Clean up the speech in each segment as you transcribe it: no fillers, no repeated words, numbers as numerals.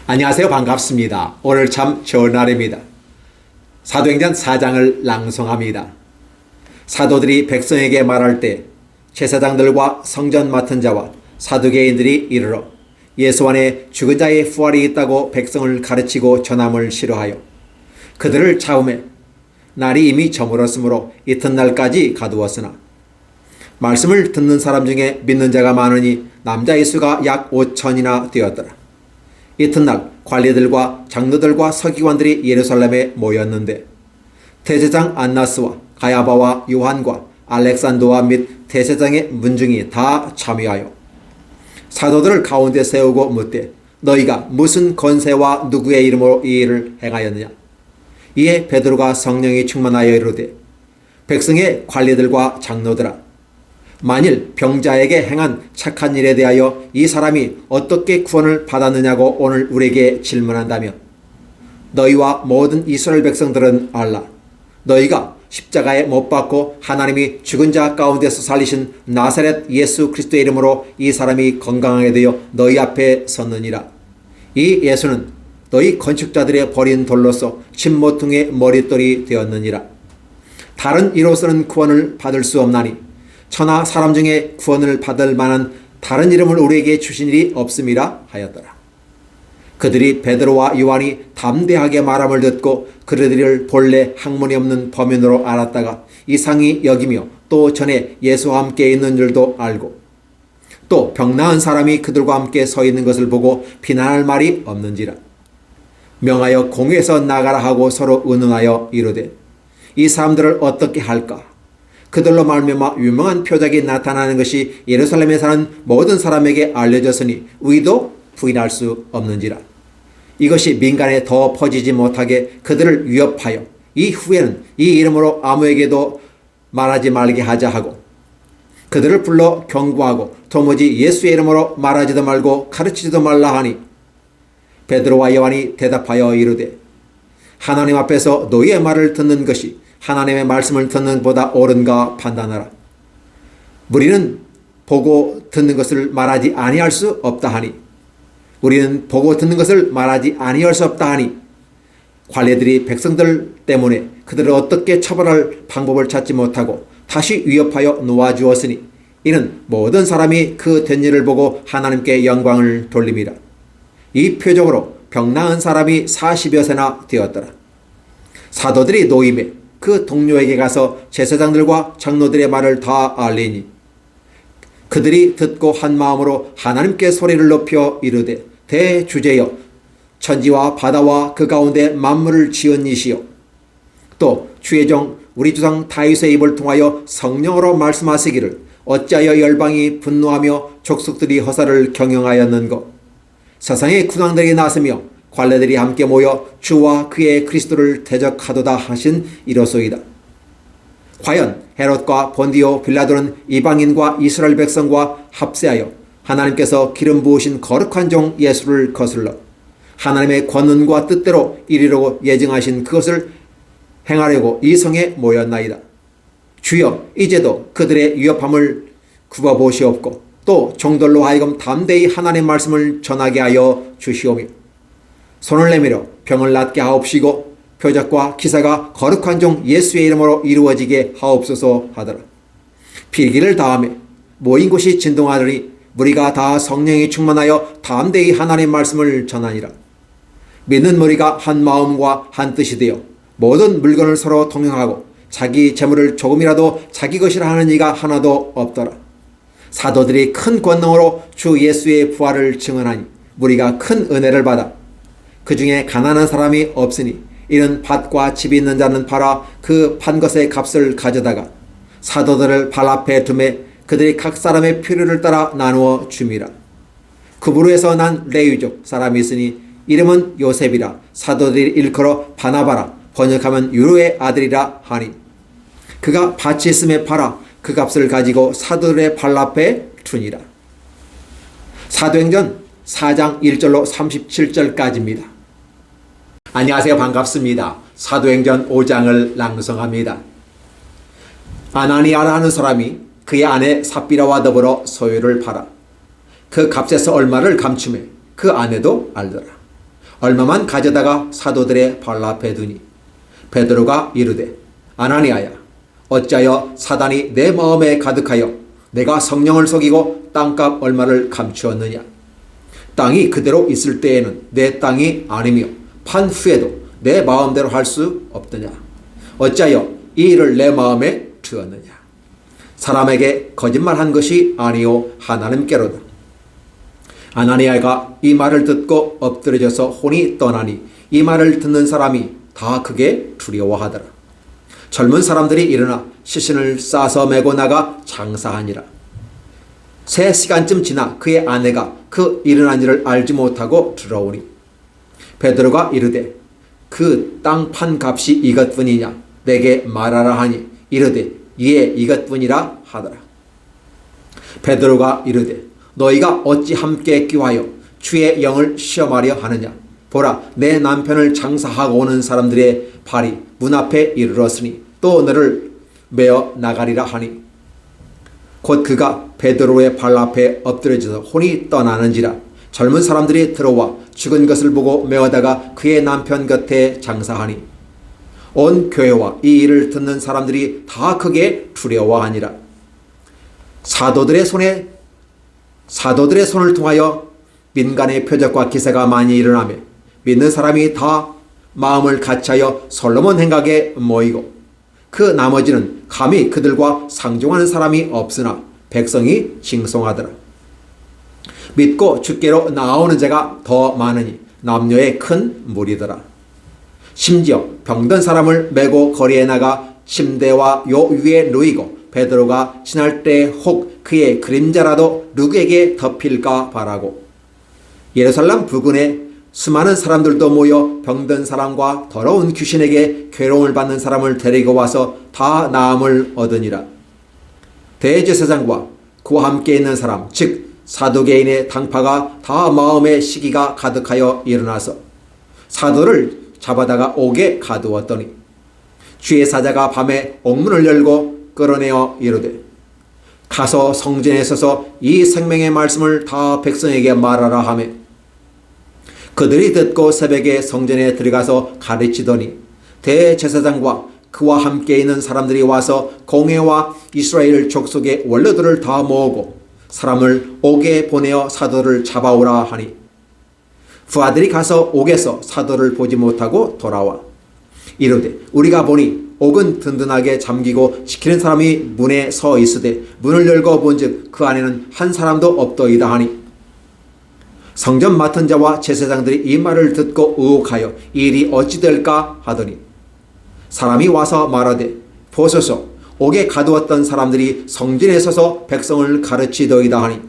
안녕하세요. 반갑습니다. 오늘 참 좋은 날입니다. 사도행전 4장을 낭송합니다. 사도들이 백성에게 말할 때 제사장들과 성전 맡은 자와 사두개인들이 이르러 예수 안에 죽은 자의 부활이 있다고 백성을 가르치고 전함을 싫어하여 그들을 잡음에 날이 이미 저물었으므로 이튿날까지 가두었으나 말씀을 듣는 사람 중에 믿는 자가 많으니 남자의 수가 약 5천이나 되었더라. 이튿날 관리들과 장로들과 서기관들이 예루살렘에 모였는데 대제장 안나스와 가야바와 요한과 알렉산더와 및 대제장의 문중이 다 참여하여 사도들을 가운데 세우고 묻되 너희가 무슨 권세와 누구의 이름으로 이 일을 행하였느냐. 이에 베드로가 성령이 충만하여 이르되 백성의 관리들과 장로들아, 만일 병자에게 행한 착한 일에 대하여 이 사람이 어떻게 구원을 받았느냐고 오늘 우리에게 질문한다면 너희와 모든 이스라엘 백성들은 알라. 너희가 십자가에 못 박고 하나님이 죽은 자 가운데서 살리신 나사렛 예수 그리스도의 이름으로 이 사람이 건강하게 되어 너희 앞에 섰느니라. 이 예수는 너희 건축자들의 버린 돌로서 진모퉁의 머릿돌이 되었느니라. 다른 이로서는 구원을 받을 수 없나니 천하 사람 중에 구원을 받을 만한 다른 이름을 우리에게 주신 일이 없음이라 하였더라. 그들이 베드로와 요한이 담대하게 말함을 듣고 그들을 본래 학문이 없는 범인으로 알았다가 이상히 여기며 또 전에 예수와 함께 있는 줄도 알고 또 병 나은 사람이 그들과 함께 서 있는 것을 보고 비난할 말이 없는지라. 명하여 공회에서 나가라 하고 서로 의논하여 이르되 이 사람들을 어떻게 할까. 그들로 말미암아 유명한 표적이 나타나는 것이 예루살렘에 사는 모든 사람에게 알려졌으니 우리도 부인할 수 없는지라. 이것이 민간에 더 퍼지지 못하게 그들을 위협하여 이후에는 이 이름으로 아무에게도 말하지 말게 하자 하고 그들을 불러 경고하고 도무지 예수의 이름으로 말하지도 말고 가르치지도 말라 하니 베드로와 요한이 대답하여 이르되 하나님 앞에서 너희의 말을 듣는 것이 하나님의 말씀을 듣는 것보다 옳은가 판단하라. 우리는 보고 듣는 것을 말하지 아니할 수 없다 하니 우리는 보고 듣는 것을 말하지 아니할 수 없다 하니 관리들이 백성들 때문에 그들을 어떻게 처벌할 방법을 찾지 못하고 다시 위협하여 놓아주었으니 이는 모든 사람이 그 된 일을 보고 하나님께 영광을 돌림이라. 이 표적으로 병 나은 사람이 40여 세나 되었더라. 사도들이 노임에 그 동료에게 가서 제사장들과 장로들의 말을 다 알리니 그들이 듣고 한 마음으로 하나님께 소리를 높여 이르되 대주제여 천지와 바다와 그 가운데 만물을 지은 이시여 또 주의 종 우리 조상 다윗의 입을 통하여 성령으로 말씀하시기를 어찌하여 열방이 분노하며 족속들이 허사를 경영하였는고. 세상의 군왕들이 나서며 관례들이 함께 모여 주와 그의 그리스도를 대적하도다 하신 이로소이다. 과연 헤롯과 본디오 빌라도는 이방인과 이스라엘 백성과 합세하여 하나님께서 기름 부으신 거룩한 종 예수를 거슬러 하나님의 권능과 뜻대로 이리로 예정하신 그것을 행하려고 이 성에 모였나이다. 주여 이제도 그들의 위협함을 굽어보시옵고 또 종들로 하여금 담대히 하나님의 말씀을 전하게 하여 주시오며 손을 내밀어 병을 낫게 하옵시고 표적과 기사가 거룩한 종 예수의 이름으로 이루어지게 하옵소서 하더라. 필기를 다하며 모인 곳이 진동하더니 무리가 다 성령이 충만하여 담대히 하나님의 말씀을 전하니라. 믿는 무리가 한 마음과 한 뜻이 되어 모든 물건을 서로 통용하고 자기 재물을 조금이라도 자기 것이라 하는 이가 하나도 없더라. 사도들이 큰 권능으로 주 예수의 부활을 증언하니 무리가 큰 은혜를 받아 그 중에 가난한 사람이 없으니 이는 밭과 집이 있는 자는 팔아 그 판 것의 값을 가져다가 사도들을 발 앞에 두매 그들이 각 사람의 필요를 따라 나누어 줌이라. 그부르에서 난 레위족 사람이 있으니 이름은 요셉이라. 사도들이 일컬어 바나바라 번역하면 유로의 아들이라 하니 그가 밭이 있음에 팔아 그 값을 가지고 사도들의 발 앞에 둔이라. 사도행전 4장 1절로 37절까지입니다. 안녕하세요. 반갑습니다. 사도행전 5장을 낭송합니다. 아나니아라는 사람이 그의 아내 삽비라와 더불어 소유를 팔아 그 값에서 얼마를 감추매 그 아내도 알더라. 얼마만 가져다가 사도들의 발 앞에 두니 베드로가 이르되 아나니아야 어찌하여 사단이 내 마음에 가득하여 내가 성령을 속이고 땅값 얼마를 감추었느냐. 땅이 그대로 있을 때에는 내 땅이 아니며 판 후에도 내 마음대로 할 수 없더냐. 어찌하여 이 일을 내 마음에 두었느냐. 사람에게 거짓말한 것이 아니요 하나님께로다. 아나니아가 이 말을 듣고 엎드려져서 혼이 떠나니 이 말을 듣는 사람이 다 크게 두려워하더라. 젊은 사람들이 일어나 시신을 싸서 메고 나가 장사하니라. 3시간쯤 지나 그의 아내가 그 일어난 일을 알지 못하고 들어오니 베드로가 이르되 그 땅 판 값이 이것뿐이냐 내게 말하라 하니 이르되 예 이것뿐이라 하더라. 베드로가 이르되 너희가 어찌 함께 끼와여 주의 영을 시험하려 하느냐. 보라 내 남편을 장사하고 오는 사람들의 발이 문 앞에 이르렀으니 또 너를 메어 나가리라 하니 곧 그가 베드로의 발 앞에 엎드려져서 혼이 떠나는지라. 젊은 사람들이 들어와 죽은 것을 보고 메어다가 그의 남편 곁에 장사하니 온 교회와 이 일을 듣는 사람들이 다 크게 두려워하니라. 사도들의 손을 통하여 민간의 표적과 기사가 많이 일어나며 믿는 사람이 다 마음을 같이하여 솔로몬 행각에 모이고 그 나머지는 감히 그들과 상종하는 사람이 없으나 백성이 징송하더라. 믿고 주께로 나아오는 자가 더 많으니 남녀의 큰 무리더라. 심지어 병든 사람을 메고 거리에 나가 침대와 요 위에 누이고 베드로가 지날 때 혹 그의 그림자라도 누구에게 덮일까 바라고 예루살렘 부근에 수많은 사람들도 모여 병든 사람과 더러운 귀신에게 괴로움을 받는 사람을 데리고 와서 다 나음을 얻으니라. 대제사장과 그와 함께 있는 사람 즉 사두개인의 당파가 다 마음의 시기가 가득하여 일어나서 사도를 잡아다가 옥에 가두었더니 주의 사자가 밤에 옥문을 열고 끌어내어 이르되 가서 성전에 서서 이 생명의 말씀을 다 백성에게 말하라 하며 그들이 듣고 새벽에 성전에 들어가서 가르치더니 대제사장과 그와 함께 있는 사람들이 와서 공회와 이스라엘 족속의 원로들을 다 모으고 사람을 옥에 보내어 사도를 잡아오라 하니 부하들이 가서 옥에서 사도를 보지 못하고 돌아와 이르되 우리가 보니 옥은 든든하게 잠기고 지키는 사람이 문에 서 있으되 문을 열고 본즉 그 안에는 한 사람도 없더이다 하니 성전 맡은 자와 제사장들이 이 말을 듣고 의혹하여 이 일이 어찌 될까 하더니 사람이 와서 말하되 보소서 옥에 가두었던 사람들이 성전에 서서 백성을 가르치더이다 하니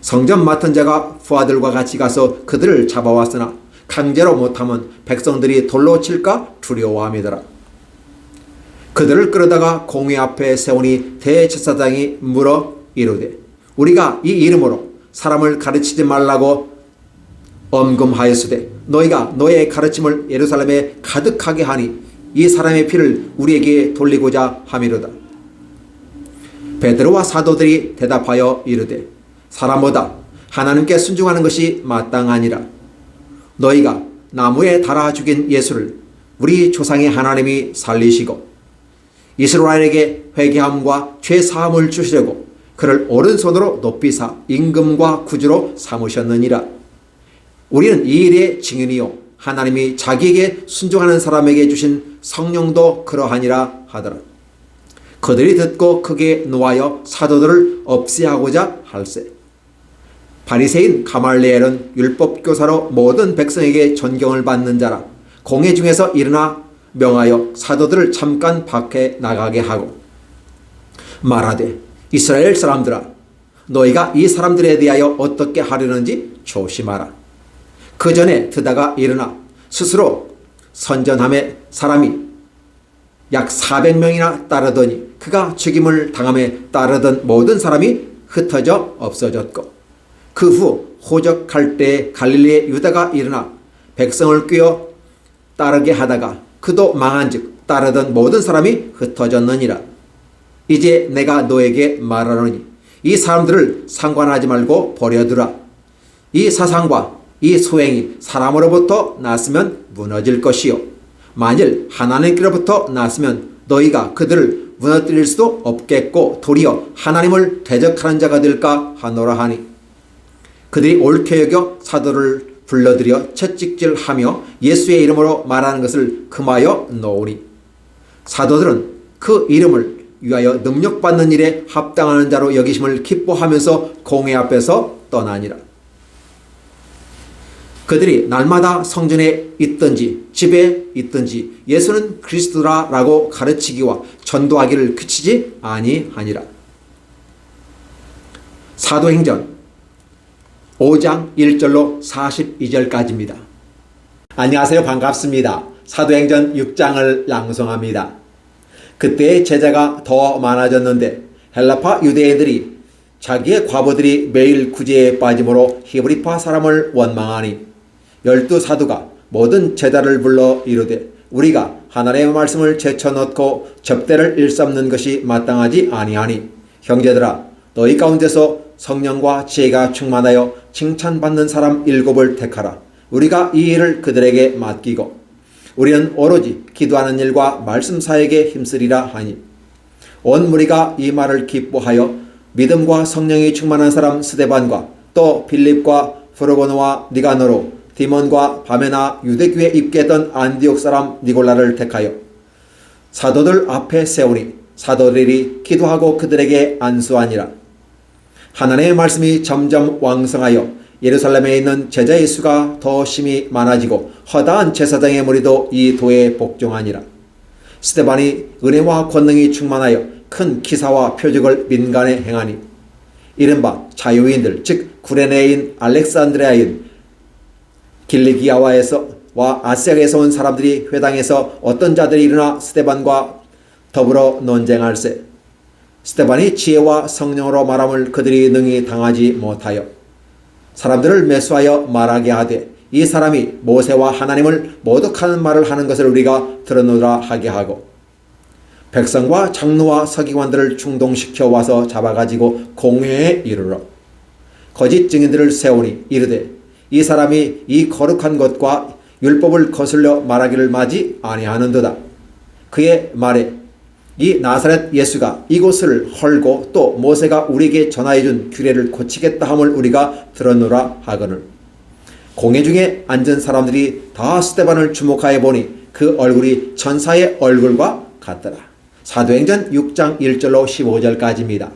성전 맡은 자가 부하들과 같이 가서 그들을 잡아왔으나 강제로 못하면 백성들이 돌로 칠까 두려워함이더라. 그들을 끌어다가 공회 앞에 세우니 대제사장이 물어 이르되 우리가 이 이름으로 사람을 가르치지 말라고 엄금하였으되 너희가 너의 가르침을 예루살렘에 가득하게 하니 이 사람의 피를 우리에게 돌리고자 함이로다. 베드로와 사도들이 대답하여 이르되 사람보다 하나님께 순종하는 것이 마땅하니라. 너희가 나무에 달아 죽인 예수를 우리 조상의 하나님이 살리시고 이스라엘에게 회개함과 죄 사함을 주시려고 그를 오른손으로 높이사 임금과 구주로 삼으셨느니라. 우리는 이 일의 증인이요 하나님이 자기에게 순종하는 사람에게 주신 성령도 그러하니라 하더라. 그들이 듣고 크게 노하여 사도들을 없애하고자 할세. 바리새인 가말리엘은 율법교사로 모든 백성에게 존경을 받는 자라. 공회 중에서 일어나 명하여 사도들을 잠깐 밖에 나가게 하고 말하되 이스라엘 사람들아 너희가 이 사람들에 대하여 어떻게 하려는지 조심하라. 그 전에 드다가 일어나 스스로 선전함에 사람이 약 400명이나 따르더니 그가 죽임을 당함에 따르던 모든 사람이 흩어져 없어졌고 그 후 호적할 때에 갈릴리의 유다가 일어나 백성을 꿰어 따르게 하다가 그도 망한즉 따르던 모든 사람이 흩어졌느니라. 이제 내가 너에게 말하노니 이 사람들을 상관하지 말고 버려두라. 이 사상과 이 소행이 사람으로부터 났으면 무너질 것이요 만일 하나님께로부터 났으면 너희가 그들을 무너뜨릴 수도 없겠고 도리어 하나님을 대적하는 자가 될까 하노라 하니 그들이 옳게 여겨 사도를 불러들여 채찍질하며 예수의 이름으로 말하는 것을 금하여 놓으니 사도들은 그 이름을 위하여 능력받는 일에 합당하는 자로 여기심을 기뻐하면서 공회 앞에서 떠나니라. 그들이 날마다 성전에 있든지 집에 있든지 예수는 그리스도라라고 가르치기와 전도하기를 그치지 아니하니라. 사도행전 5장 1절로 42절까지입니다. 안녕하세요. 반갑습니다. 사도행전 6장을 낭송합니다. 그때의 제자가 더 많아졌는데 헬라파 유대인들이 자기의 과부들이 매일 구제에 빠짐으로 히브리파 사람을 원망하니 12사도가 모든 제자를 불러 이르되 우리가 하나님의 말씀을 제쳐놓고 접대를 일삼는 것이 마땅하지 아니하니 형제들아 너희 가운데서 성령과 지혜가 충만하여 칭찬받는 사람 7을 택하라. 우리가 이 일을 그들에게 맡기고 우리는 오로지 기도하는 일과 말씀 사역에 힘쓰리라 하니 온 무리가 이 말을 기뻐하여 믿음과 성령이 충만한 사람 스데반과 또 빌립과 프로고노와 니가노로 디몬과 바메나 유대교에 입계했던 안디옥 사람 니골라를 택하여 사도들 앞에 세우니 사도들이 기도하고 그들에게 안수하니라. 하나님의 말씀이 점점 왕성하여 예루살렘에 있는 제자의 수가 더 심히 많아지고 허다한 제사장의 무리도 이 도에 복종하니라. 스데반이 은혜와 권능이 충만하여 큰 기사와 표적을 민간에 행하니 이른바 자유인들 즉 구레네인 알렉산드리아인 길리기아와에서와 아시아에서 온 사람들이 회당에서 어떤 자들이 일어나 스데반과 더불어 논쟁할세. 스데반이 지혜와 성령으로 말함을 그들이 능히 당하지 못하여 사람들을 매수하여 말하게 하되 이 사람이 모세와 하나님을 모독하는 말을 하는 것을 우리가 들었노라 하게 하고 백성과 장로와 서기관들을 충동시켜 와서 잡아가지고 공회에 이르러 거짓 증인들을 세우니 이르되 이 사람이 이 거룩한 것과 율법을 거슬려 말하기를 마지 아니하는도다. 그의 말에 이 나사렛 예수가 이곳을 헐고 또 모세가 우리에게 전하여준 규례를 고치겠다 함을 우리가 들었노라 하거늘 공회 중에 앉은 사람들이 다 스데반을 주목하여 보니 그 얼굴이 천사의 얼굴과 같더라. 사도행전 6장 1절로 15절까지입니다.